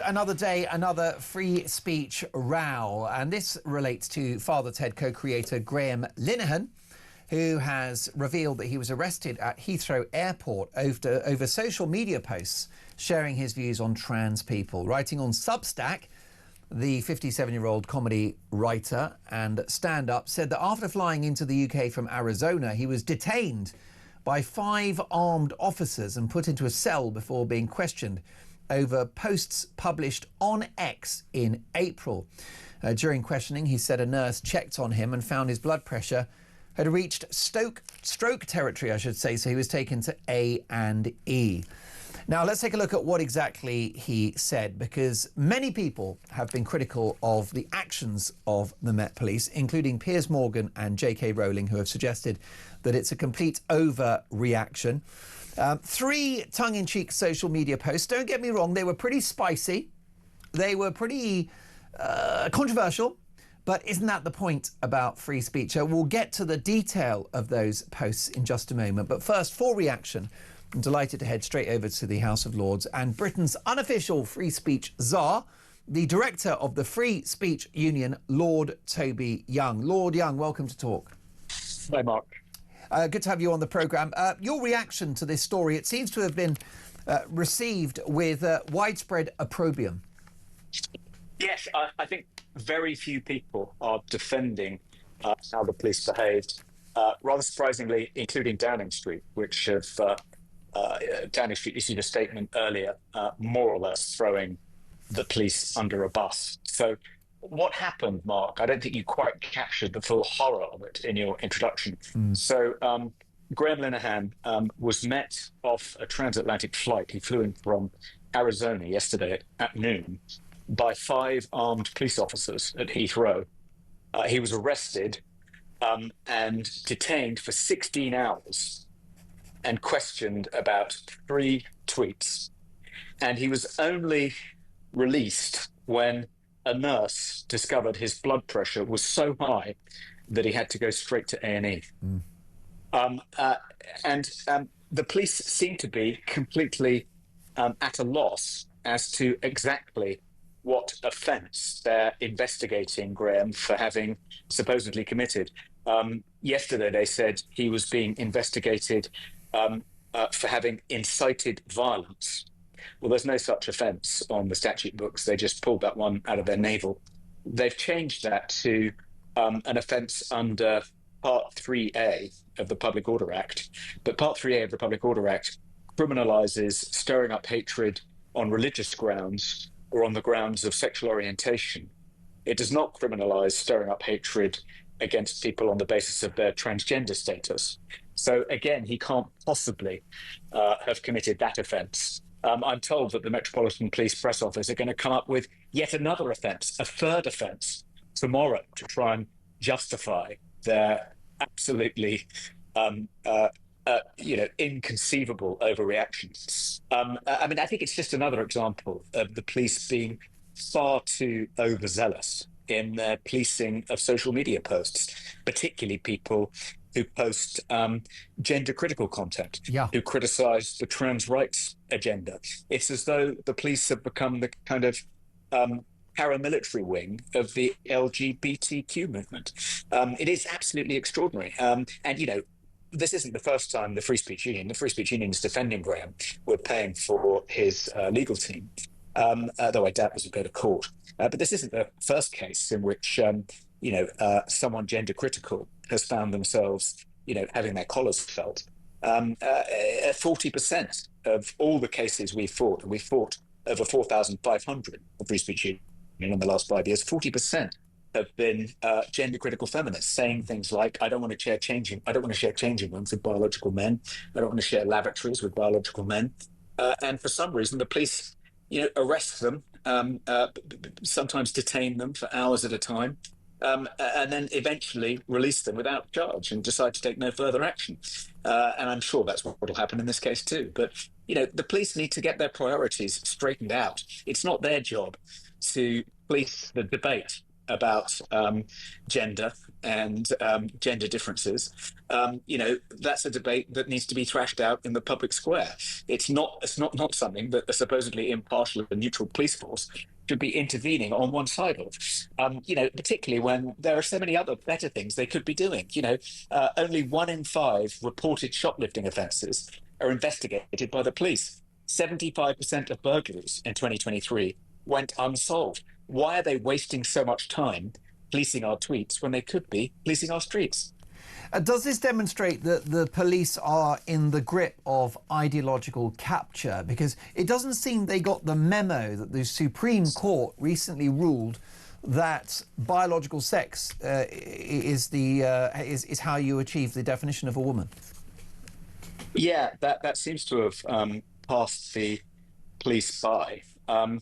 Another day, another free speech row, and this relates to Father Ted co-creator Graeme Linehan, who has revealed that he was arrested at Heathrow Airport over social media posts sharing his views on trans people. Writing on Substack, the 57-year-old comedy writer and stand-up said that after flying into the UK from Arizona, he was detained by 5 armed officers and put into a cell before being questioned over posts published on X in April. During questioning, he said a nurse checked on him and found his blood pressure had reached stroke territory, I should say, so he was taken to A&E. Now, let's take a look at what exactly he said, because many people have been critical of the actions of the Met Police, including Piers Morgan and J.K. Rowling, who have suggested that it's a complete overreaction. 3 tongue-in-cheek social media posts. Don't get me wrong, they were pretty spicy. They were pretty controversial. But isn't that the point about free speech? We'll get to the detail of those posts in just a moment. But first, for reaction, I'm delighted to head straight over to the House of Lords and Britain's unofficial free speech czar, the director of the Free Speech Union, Lord Toby Young. Lord Young, welcome to Talk. Hi, Mark. Good to have you on the programme. Your reaction to this story, it seems to have been received with widespread opprobrium. Yes, I think very few people are defending how the police behaved, rather surprisingly, including Downing Street, which have Downing Street issued a statement earlier, more or less throwing the police under a bus. So what happened, Mark? I don't think you quite captured the full horror of it in your introduction. So Graeme Linehan was met off a transatlantic flight. He flew in from Arizona yesterday at noon by 5 armed police officers at Heathrow. He was arrested and detained for 16 hours and questioned about 3 tweets. And he was only released when a nurse discovered his blood pressure was so high that he had to go straight to A&E. The police seem to be completely at a loss as to exactly what offence they're investigating Graeme for having supposedly committed. Yesterday, they said he was being investigated for having incited violence. Well, there's no such offence on the statute books. They just pulled that one out of their navel. They've changed that to an offence under Part 3A of the Public Order Act. But Part 3A of the Public Order Act criminalises stirring up hatred on religious grounds or on the grounds of sexual orientation. It does not criminalise stirring up hatred against people on the basis of their transgender status. So again, he can't possibly have committed that offence. I'm told that the Metropolitan Police Press Office are going to come up with yet another offence, a third offence, tomorrow to try and justify their absolutely inconceivable overreactions. I think it's just another example of the police being far too overzealous in their policing of social media posts, particularly people who post gender-critical content, who criticise the trans rights agenda. It's as though the police have become the kind of paramilitary wing of the LGBTQ movement. It is absolutely extraordinary. This isn't the first time the Free Speech Union is defending Graeme. We're paying for his legal team, though I doubt this will go to court. But this isn't the first case in which someone gender critical has found themselves, having their collars felt. 40% of all the cases we fought, and we fought over 4,500 of Free Speech Union in the last 5 years, 40% have been gender critical feminists saying things like, I don't want to share changing rooms with biological men. I don't want to share lavatories with biological men. And for some reason, the police, arrest them, sometimes detain them for hours at a time, and then eventually release them without charge and decide to take no further action. And I'm sure that's what will happen in this case too. But, the police need to get their priorities straightened out. It's not their job to police the debate about gender and gender differences, that's a debate that needs to be thrashed out in the public square. It's not something that a supposedly impartial and neutral police force should be intervening on one side of. Particularly when there are so many other better things they could be doing. Only 1 in 5 reported shoplifting offences are investigated by the police. 75% of burglaries in 2023 went unsolved. Why are they wasting so much time policing our tweets when they could be policing our streets? Does this demonstrate that the police are in the grip of ideological capture? Because it doesn't seem they got the memo that the Supreme Court recently ruled that biological sex is how you achieve the definition of a woman. Yeah, that seems to have passed the police by. I,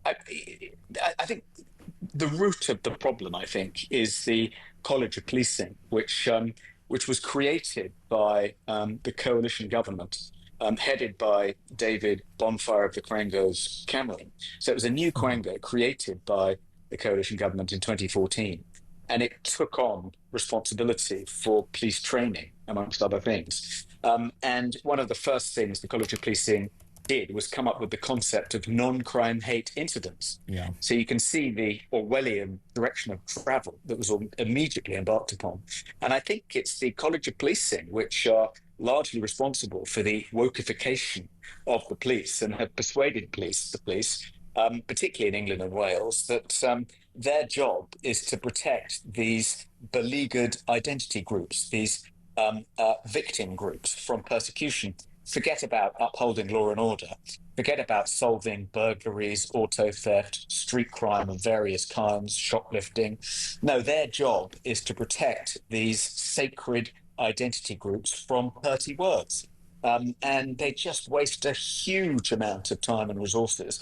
I think the root of the problem, I think, is the College of Policing, which was created by the coalition government, headed by David Bonfire of the Quangos Cameron. So it was a new Quango created by the coalition government in 2014, and it took on responsibility for police training, amongst other things. And one of the first things the College of Policing did was come up with the concept of non-crime hate incidents. Yeah. So you can see the Orwellian direction of travel that was immediately embarked upon. And I think it's the College of Policing which are largely responsible for the wokeification of the police and have persuaded the police, particularly in England and Wales, that their job is to protect these beleaguered identity groups, these victim groups from persecution. Forget about upholding law and order. Forget about solving burglaries, auto theft, street crime of various kinds, shoplifting. No, their job is to protect these sacred identity groups from hurty words. And they just waste a huge amount of time and resources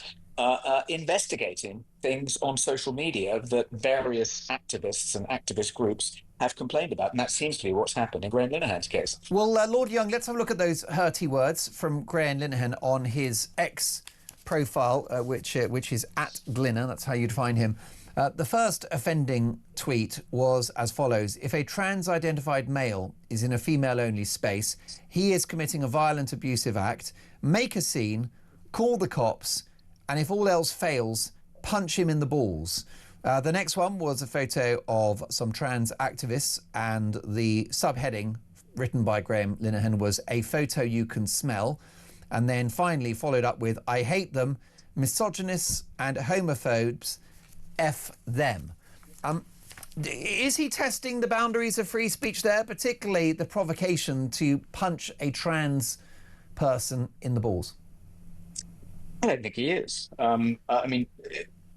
investigating things on social media that various activists and activist groups have complained about. And that seems to be what's happened in Graeme Linehan's case. Well, Lord Young, let's have a look at those hurty words from Graeme Linehan on his X profile, which is at Glinner. That's how you'd find him. The first offending tweet was as follows: if a trans-identified male is in a female-only space, he is committing a violent, abusive act. Make a scene, call the cops, and if all else fails, punch him in the balls. The next one was a photo of some trans activists, and the subheading written by Graeme Linehan was "a photo you can smell," and then finally followed up with "I hate them, misogynists and homophobes, F them." Is he testing the boundaries of free speech there, particularly the provocation to punch a trans person in the balls? I don't think he is. I mean,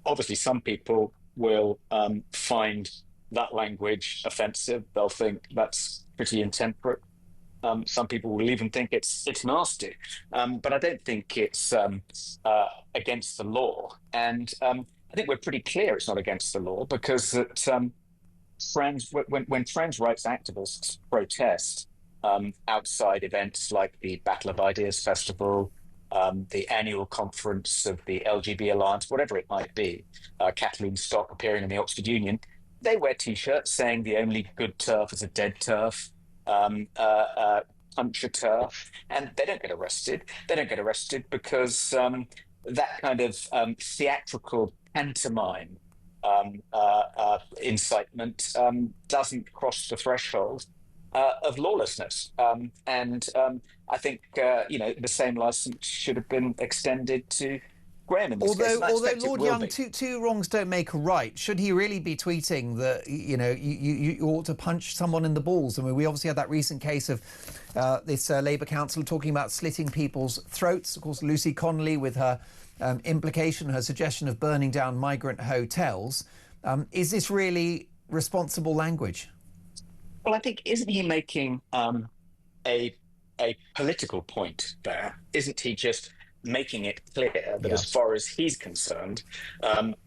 obviously, some people will find that language offensive. They'll think that's pretty intemperate. Some people will even think it's nasty. But I don't think it's against the law. And I think we're pretty clear it's not against the law, because that when trans rights activists protest outside events like the Battle of Ideas Festival, the annual conference of the LGB Alliance, whatever it might be, Kathleen Stock appearing in the Oxford Union, they wear T-shirts saying the only good turf is a dead turf, punch a turf, and they don't get arrested. They don't get arrested because that kind of theatrical pantomime incitement doesn't cross the threshold of lawlessness. And I think, the same license should have been extended to Graeme in this case. Although Lord Young, two wrongs don't make a right. Should he really be tweeting that, you ought to punch someone in the balls? I mean, we obviously had that recent case of this Labour councillor talking about slitting people's throats. Of course, Lucy Connolly with her implication, her suggestion of burning down migrant hotels. Is this really responsible language? Well, I think, isn't he making a political point there? Isn't he just making it clear that as far as he's concerned,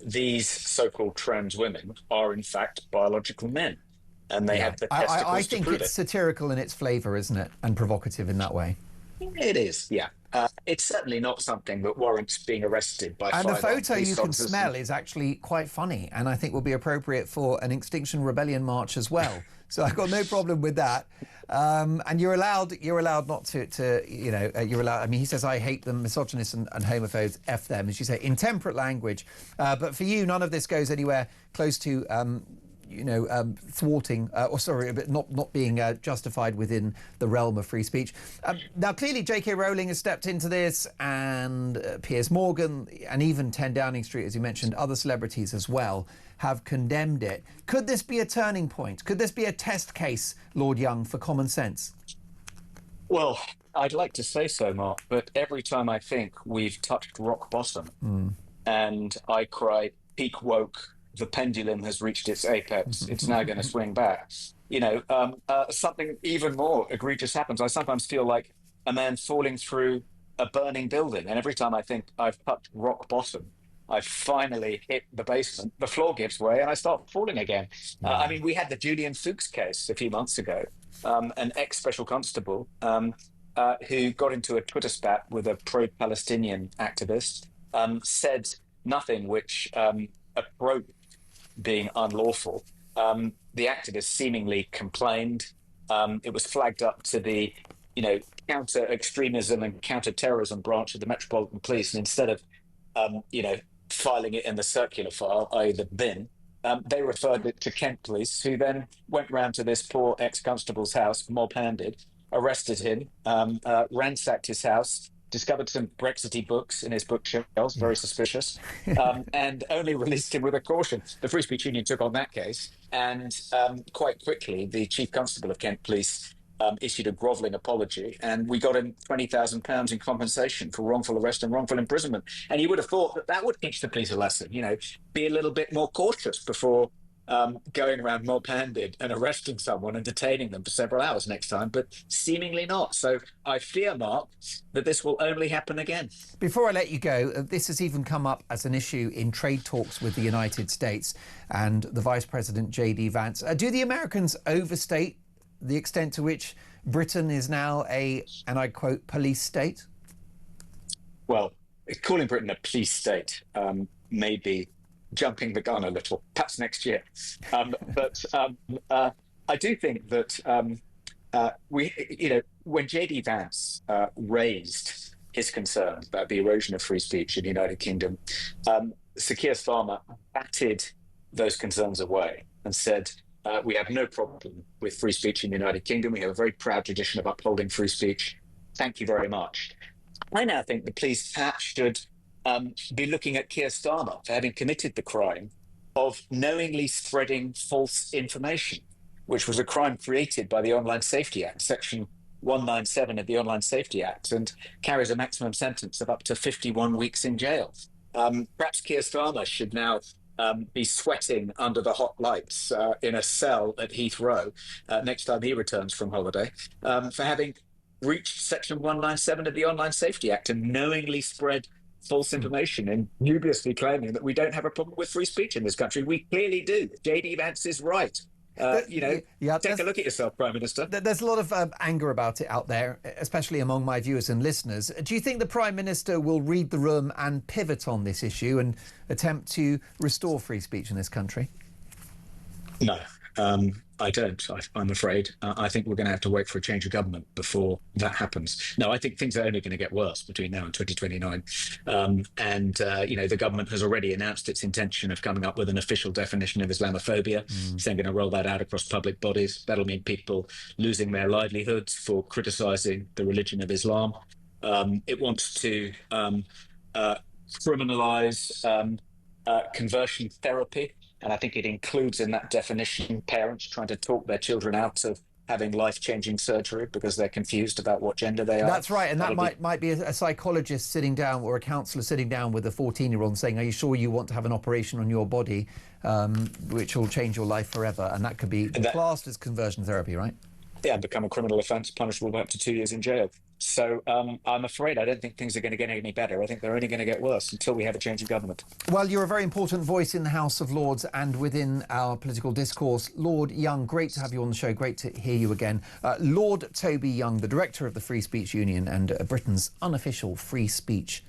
these so-called trans women are in fact biological men, and they have the testicles I to think prove it's it. satirical in its flavour, isn't it? And provocative in that way. It is, yeah. It's certainly not something that warrants being arrested by And the 5 armed photo you police can officers. smell is actually quite funny, and I think will be appropriate for an Extinction Rebellion march as well. So I've got no problem with that. And you're allowed not to you're allowed. I mean, he says, I hate them, misogynists and homophobes, F them, as you say, in temperate language. But for you, none of this goes anywhere close to thwarting, but not being justified within the realm of free speech. Now, clearly, J.K. Rowling has stepped into this, and Piers Morgan, and even 10 Downing Street, as you mentioned, other celebrities as well, have condemned it. Could this be a turning point? Could this be a test case, Lord Young, for common sense? Well, I'd like to say so, Mark, but every time I think we've touched rock bottom and I cry, peak woke, the pendulum has reached its apex, it's now going to swing back. Something even more egregious happens. I sometimes feel like a man falling through a burning building. And every time I think I've touched rock bottom, I finally hit the basement, the floor gives way, and I start falling again. I mean, we had the Julian Fuchs case a few months ago, an ex-special constable who got into a Twitter spat with a pro-Palestinian activist, said nothing which approached being unlawful. The activist seemingly complained. It was flagged up to the, counter-extremism and counter-terrorism branch of the Metropolitan Police, and instead of, filing it in the circular file, i.e. the bin, they referred it to Kent Police, who then went round to this poor ex-constable's house, mob-handed, arrested him, ransacked his house, discovered some Brexity books in his bookshelves, very suspicious, and only released him with a caution. The Free Speech Union took on that case, and quite quickly, the Chief Constable of Kent Police issued a grovelling apology, and we got him £20,000 in compensation for wrongful arrest and wrongful imprisonment. And you would have thought that would teach the police a lesson, be a little bit more cautious before going around mob-handed and arresting someone and detaining them for several hours next time, but seemingly not. So I fear, Mark, that this will only happen again. Before I let you go, this has even come up as an issue in trade talks with the United States and the Vice President, J.D. Vance. Do the Americans overstate the extent to which Britain is now and I quote, police state? Well, calling Britain a police state may be jumping the gun a little, perhaps next year. But I do think that when J.D. Vance raised his concerns about the erosion of free speech in the United Kingdom, Sir Keir Starmer batted those concerns away and said, we have no problem with free speech in the United Kingdom. We have a very proud tradition of upholding free speech. Thank you very much. I now think the police perhaps should be looking at Keir Starmer for having committed the crime of knowingly spreading false information, which was a crime created by the Online Safety Act, Section 197 of the Online Safety Act, and carries a maximum sentence of up to 51 weeks in jail. Perhaps Keir Starmer should now be sweating under the hot lights in a cell at Heathrow next time he returns from holiday for having breached Section 197 of the Online Safety Act and knowingly spread false information and dubiously claiming that we don't have a problem with free speech in this country. We clearly do. J.D. Vance is right. Take a look at yourself, Prime Minister. There's a lot of anger about it out there, especially among my viewers and listeners. Do you think the Prime Minister will read the room and pivot on this issue and attempt to restore free speech in this country? No, I don't, I'm afraid. I think we're going to have to wait for a change of government before that happens. No, I think things are only going to get worse between now and 2029. The government has already announced its intention of coming up with an official definition of Islamophobia. It's then going to roll that out across public bodies. That'll mean people losing their livelihoods for criticising the religion of Islam. It wants to criminalise conversion therapy. And I think it includes in that definition parents trying to talk their children out of having life-changing surgery because they're confused about what gender they are. That's right, and that might be a psychologist sitting down or a counsellor sitting down with a 14-year-old and saying, are you sure you want to have an operation on your body which will change your life forever? And that could be classed as conversion therapy, right? Yeah, become a criminal offence punishable by up to 2 years in jail. So I'm afraid I don't think things are going to get any better. I think they're only going to get worse until we have a change of government. Well, you're a very important voice in the House of Lords and within our political discourse. Lord Young, great to have you on the show. Great to hear you again. Lord Toby Young, the director of the Free Speech Union and Britain's unofficial free speech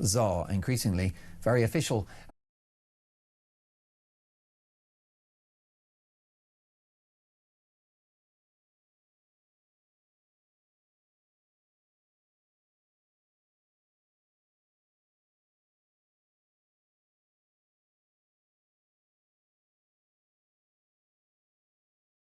czar, increasingly very official.